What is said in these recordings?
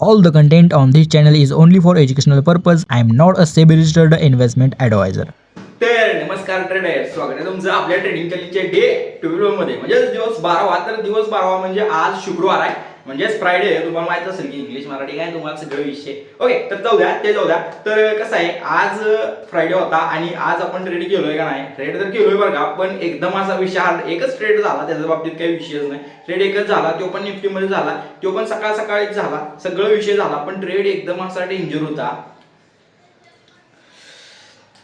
All the content on this channel is only for educational purpose. I am not a SEBI registered investment advisor. तर नमस्कार trader, स्वागत आहे तुमचं आपल्या trading चॅलेंजच्या day 12 मध्ये. म्हणजे दिवस 12वा. तर दिवस 12वा म्हणजे आज शुक्रवार आहे, म्हणजेच फ्रायडे. तुम्हाला माहित असेल की इंग्लिश मराठी काय तुम्हाला सगळे विषय. ओके, तर जाऊ द्या. तर कसं आहे, आज फ्रायडे होता आणि आज आपण ट्रेड केलोय का नाही? ट्रेड तर केलोय बरं का, पण एकदम असा विषय हार्ड एकच ट्रेड झाला, त्याच्या बाबतीत काही विषयच नाही. ट्रेड एकच झाला, तो पण निफ्टी मध्ये झाला, तो पण सकाळीच झाला, सगळं विषय झाला. पण ट्रेड एकदम असा डेंजर होता.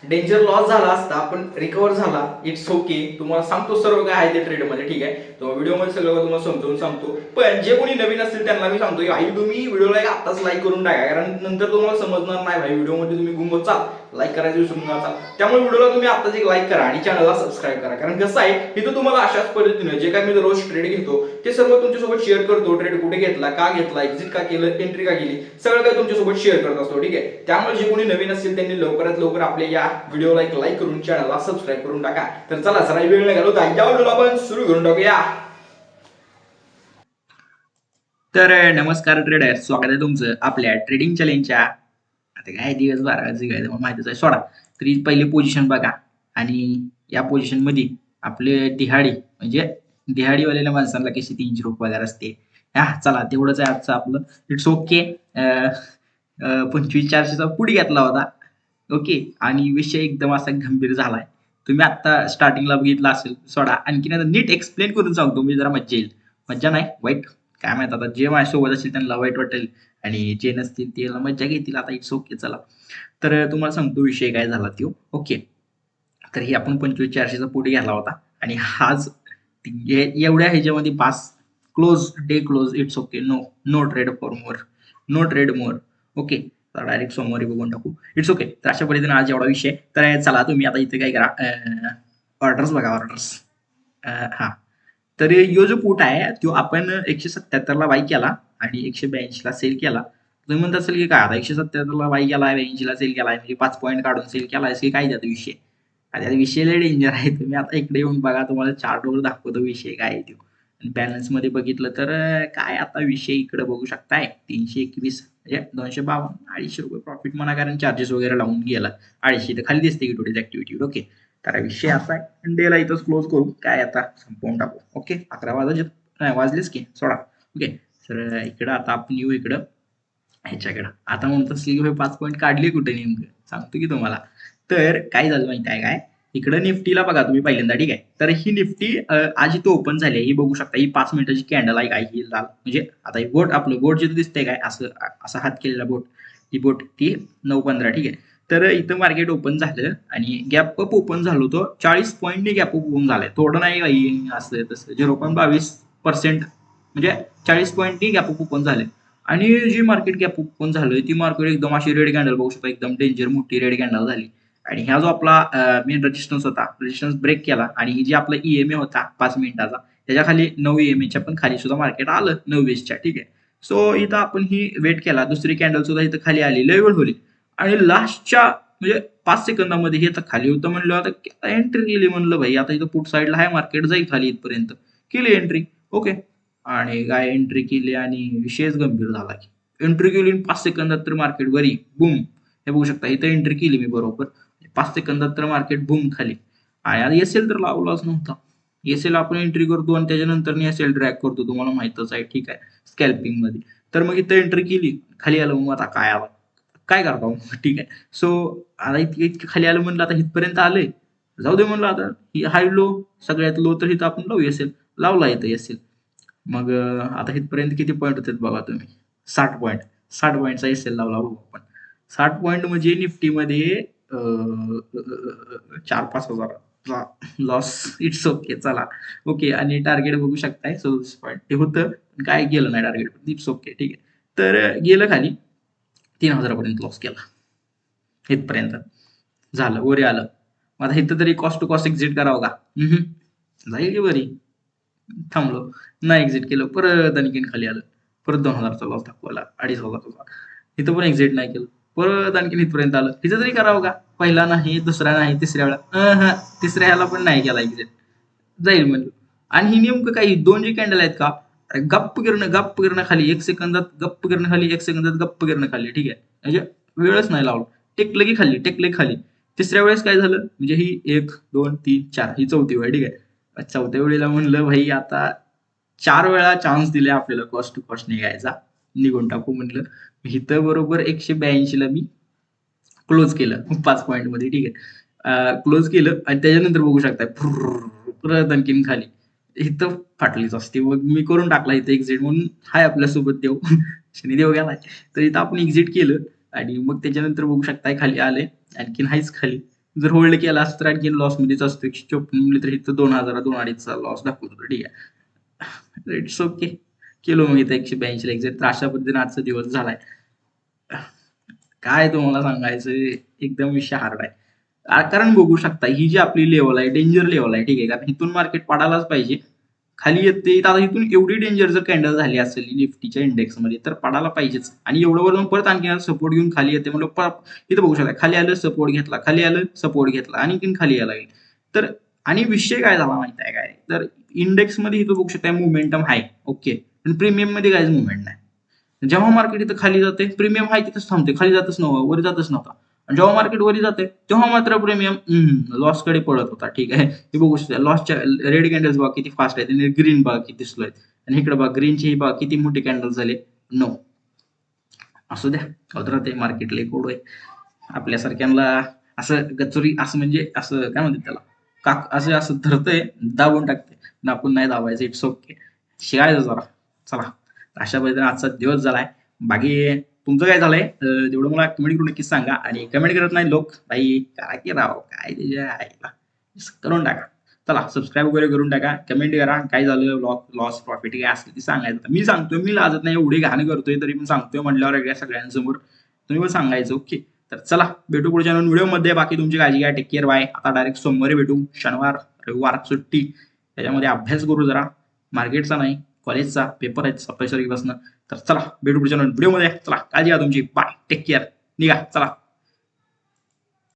डेंजर लॉस झाला असता पण रिकवर झाला. It's okay. तुम्हाला सांगतो सर्व काय आहे ते ट्रेड मध्ये, ठीक आहे? तो व्हिडिओ मध्ये सगळं तुम्हाला समजावून सांगतो. पण जे कोणी नवीन असतील त्यांना मी सांगतो, आई तुम्ही व्हिडिओला आताच लाईक करून टाका, कारण नंतर तुम्हाला समजणार नाही भाई, व्हिडिओ मध्ये तुम्ही गुंग चाल लाईक करायचं विसरून नका. त्यामुळे व्हिडिओला तुम्ही आताच एक लाईक करा आणि चॅनलला सबस्क्राईब करा. कारण कसं आहे, इथं तुम्हाला अशाच पद्धतीने जे काय मी रोज ट्रेड घेतो ते सर्व तुमच्यासोबत शेअर करतो. ट्रेड कुठे घेतला, का घेतला, एक्झिट का केलं, एंट्री का केली, सगळं काही तुमच्यासोबत शेअर करत असतो, ठीक आहे? त्यामुळे जे कोणी नवीन असतील त्यांनी लवकरात लवकर आपल्या या व्हिडिओला एक लाईक करून चॅनलला सबस्क्राईब करून टाका. तर चला जरा वेळ नाही घालवता, या व्हिडिओला आपण सुरू करून टाकूया. तर नमस्कार ट्रेडर, स्वागत आहे तुमचं आपल्या ट्रेडिंग चॅलेंजच्या. आता काय दिवस 12 काय माहितीच आहे, सोडा. तरी पहिली पोझिशन बघा, आणि या पोझिशन मध्ये आपले दिहाडी म्हणजे दिहाडीवालेल्या माणसांना कशी 300 रुपये पगार असते. चला तेवढंच आहे आजचं आपलं. It's okay. 25,400चा पुढे घेतला होता. ओके, आणि विषय एकदम असा गंभीर झालाय. तुम्ही आता स्टार्टिंगला बघितला असेल, सोडा. आणखीन आता नीट एक्सप्लेन करून सांगतो मी, जरा मज्जा येईल. मज्जा नाही, वाईट काय माहित, आता जे माझ्यासोबत असेल त्यांना वाईट वाटेल आणि जे नसतील ते मज्जा घेतील. आता इट्स ओके. चला, तर तुम्हाला सांगतो विषय काय झाला तो. ओके, तर ही आपण 25,400चा पुढे घ्यायला होता आणि आज एवढ्या ह्याच्यामध्ये 5 day close. It's okay. No trade for more, no trade more. Okay, तर डायरेक्ट सोमवारी बघून टाकू. It's okay. तर अशा पद्धतीने आज एवढा विषय. तर चला, तुम्ही आता इथे काय करा, ऑर्डर्स बघा, ऑर्डर्स. तर यो जो पुट आहे तो आपण 177ला बाय केला आणि 182ला सेल केला. तुम्ही म्हणत असेल की काय, आता 177ला बाय केला, 82ला सेल केलाय, म्हणजे 5 पॉईंट काढून सेल केलाय की काय त्याचा विषय? आता विषय लय डेंजर आहे. तुम्ही आता इकडे येऊन बघा, तुम्हाला चार्टवर दाखवतो विषय काय आहे तो. आणि बॅलन्स मध्ये बघितलं तर काय आता विषय इकडे बघू शकताय, 321 म्हणजे 252, 250 रुपये प्रॉफिट म्हणा, कारण चार्जेस वगैरे लावून गेला. 250 तर खाली दिसते की टोटल ऍक्टिव्हिटी. ओके, तर विषय असा आहे. डेला इथंच क्लोज करू, काय आता संपवून टाकू. ओके, 11 वाजलेच की, सोडा. ओके, तर इकडं आता आपण येऊ इकडं ह्याच्याकडं. आता म्हणत असली की 5 पॉईंट काढले कुठे नेमकं, सांगतो की तुम्हाला. तर काय झालं माहिती आहे काय, इकडं निफ्टीला बघा तुम्ही पहिल्यांदा, ठीक आहे? तर ही निफ्टी आज इथं ओपन झाली आहे, ही बघू शकता. ही 5 मिनिटाची कॅन्डल आहे काय, ही लाल, म्हणजे आता ही बोट, आपलं बोट जिथं दिसतंय काय, असं हात केलेला बोट, ही बोट ती 9:15, ठीक आहे? तर इथं मार्केट ओपन झालं आणि गॅप अप ओपन झालो होतो. 40 पॉईंटने गॅप अप ओपन झालाय, थोडं नाही काही असं तसं. 0.22% म्हणजे 40 पॉईंटनी गॅप अप ओपन झाले. आणि जी मार्केट गॅप ओपन झालं, ती मार्केट एकदम अशी रेड कॅन्डल बघू शकता, एकदम डेंजर मोठी रेड कॅन्डल झाली. आणि ह्या जो आपला मेन रेजिस्टन्स होता, रेजिस्टन्स ब्रेक केला आणि जी आपला ईएमए होता 5 मिनिटाचा, त्याच्या खाली 9 ईएमएच्या पण खाली सुद्धा मार्केट आलं 9:20च्या, ठीक आहे? सो इथं आपण ही वेट केला. दुसरी कॅन्डल सुद्धा इथं खाली आली, लय वेळ होली. आणि लास्टच्या म्हणजे 5 सेकंदामध्ये हे तर खाली होतं. म्हणलं आता एंट्री केली, म्हणलं भाई आता इथं पुट साईडला आहे, मार्केट जाईल खाली इथपर्यंत. केली एंट्री. ओके, आणि काय एंट्री केली आणि विषयच गंभीर झाला की एंट्री केली 5 सेकंदात तर मार्केट वरी बूम. हे बघू शकता, इथं एंट्री केली मी बरोबर 5 सेकंदात तर मार्केट बूम खाली. आणि आता एसएल तर लावलाच नव्हता. एसएल आपण एंट्री करतो आणि त्याच्यानंतर एसएल ड्रॅग करतो, तुम्हाला माहितच आहे, ठीक आहे? स्कॅल्पिंग मध्ये. तर मग इथं एंट्री केली, खाली आलं. मग आता काय आला, काय करता मग, ठीक आहे? सो आता इतकं खाली आलं, म्हणलं आता इथपर्यंत आलंय, जाऊ दे म्हणलं. आता ही हाय लो, सगळ्यात लो, तर इथं आपण लावू एसएल. लावला इथं एसएल. मग आता इथपर्यंत किती पॉईंट होते बघा तुम्ही, 60 पॉईंट. 60 पॉईंटचा एसएल लावला बघू आपण. 60 पॉईंट म्हणजे निफ्टीमध्ये 4-5 हजार लॉस. It's okay. चला, ओके. आणि टार्गेट बघू शकताय 37 पॉईंट ते होतं, काय गेलं नाही टार्गेट. इट्स ओके, ठीक आहे? तर गेलं खाली, 3,000पर्यंत लॉस केला. इथपर्यंत झालं, वर आलं. मग आता इथं तरी कॉस्ट टू कॉस्ट एक्झिट करावं का? जाईल की बरी. थांबलो, नाही एक्झिट केलं. परत आणखीन खाली आलं, परत 2,000चा लॉस दाखवला, 2,500चा. इथं पण एक्झिट नाही केलं, परत आणखीन इथपर्यंत आलं. तिथं तरी करावं का? पहिला नाही, दुसरा नाही, तिसऱ्या वेळा तिसऱ्या ह्याला पण नाही केला एक्झिट. जाईल म्हणजे. आणि ही नेमकं काही 2 जी कॅन्डल आहेत का, अरे गप्प गिरणं खाली 1 सेकंदात गप्प गिरणं खाली 1 सेकंदात गप्प गिरणं खाली. ठीक आहे. म्हणजे वेळच नाही लावला. टेकलं की खाली, टेकलं की खाली. तिसऱ्या वेळेस काय झालं म्हणजे ही 1, 2, 3, 4 ही चौथी वेळ. ठीक आहे. चौथ्या वेळेला म्हणलं भाई आता 4 वेळा चान्स दिले आपल्याला कॉस्ट टू कॉस्ट निघायचा. निघून टाकू म्हणलं. इथं बरोबर 182 ला मी क्लोज केलं 5 पॉईंटमध्ये. ठीक आहे. क्लोज केलं आणि त्याच्यानंतर बघू शकताय परत आणखीन खाली. इथं फाटलीच असते. मग मी करून टाकला इथं एक्झिट म्हणून हाय आपल्यासोबत देव शनिदेव गेलाय. तर इथं आपण एक्झिट केलं आणि मग त्याच्यानंतर बघू शकताय खाली आले. आणखीन हायच खाली. जर होल्ड केला असतं तर आणखीन लॉस मध्येच असतो. 154 म्हणले तर इथं 2000 2,500चा लॉस दाखवत होतो. ठीक आहे. It's okay. केलो मग इथं 182 ला एक्झिट. तर अशा पद्धतीने आजचा दिवस झालाय. काय तुम्हाला सांगायचं एकदम विषय हार्ड आहे. कारण बघू शकता ही जी आपली लेवल आहे डेंजर लेवल आहे. ठीक आहे. कारण इथून मार्केट पडायलाच पाहिजे. खाली येते आता इथून एवढी डेंजर जर कॅन्डल झाली असेल निफ्टीच्या इंडेक्समध्ये तर पडायला पाहिजेच. आणि एवढं वरून परत आणखी सपोर्ट घेऊन खाली येते म्हणजे इथं बघू शकता खाली आलं सपोर्ट घेतला, खाली आलं सपोर्ट घेतला, आणखीन खाली यायला लागेल. तर आणि विषय काय झाला माहिती आहे काय, तर इंडेक्समध्ये इथं बघू शकता मोमेंटम आहे. ओके. पण प्रीमियम मध्ये काहीच मुवमेंट नाही. जेव्हा मार्केट इथं खाली जाते प्रीमियम आहे तिथंच थांबते. खाली जातच नव्हतं, वर जातच नव्हता. आणि जेव्हा मार्केट वरी जाते तेव्हा मात्र प्रीमियम लॉस कडे पळत होता. ठीक आहे. हे बघू शकता लॉसच्या रेड कॅन्डल्स बघा किती फास्ट आहेत आणि ग्रीन बघा किती स्लो आहेत. आणि इकडे बघा ग्रीनची बघा किती मोठे कॅन्डल झाले. नो असू द्या होत राहते मार्केट लय कोड आहे. आपल्यासारख्यांना असं गचोरी असं म्हणजे असं काय म्हणतात त्याला काक असं असं धरतंय दाबून टाकते. आपण नाही दाबायचं. It's okay. शिकायचं जरा. चला अशा पद्धतीने आजचा दिवस झालाय. बाकी तुमचं काय झालंय तेवढं मला कमेंट करून नक्कीच सांगा. आणि कमेंट करत नाही लोक भाई काय की राव काय त्याच्या करून टाका. चला सबस्क्राईब वगैरे करून टाका. कमेंट करा काय झालं लॉस प्रॉफिट काय असेल ते सांगायचं. मी सांगतोय मी लाजत नाही. एवढी घाण करतोय तरी पण सांगतोय म्हटल्यावर वेगळ्या सगळ्यांसमोर तुम्ही पण सांगायचं. ओके. तर चला भेटू पुढच्या व्हिडिओमध्ये. बाकी तुमची काळजी घ्या. Take care. बाय. आता डायरेक्ट सोमवारी भेटू. शनिवार रविवार सुट्टी. त्याच्यामध्ये अभ्यास करू जरा. मार्केटचा नाही कॉलेजचा पेपर आहेत 27 तारखेपासून. तर चला भेटू पुढच्या व्हिडिओमध्ये. चला काळजी घ्या तुमची. बाय. Take care. निघा चला.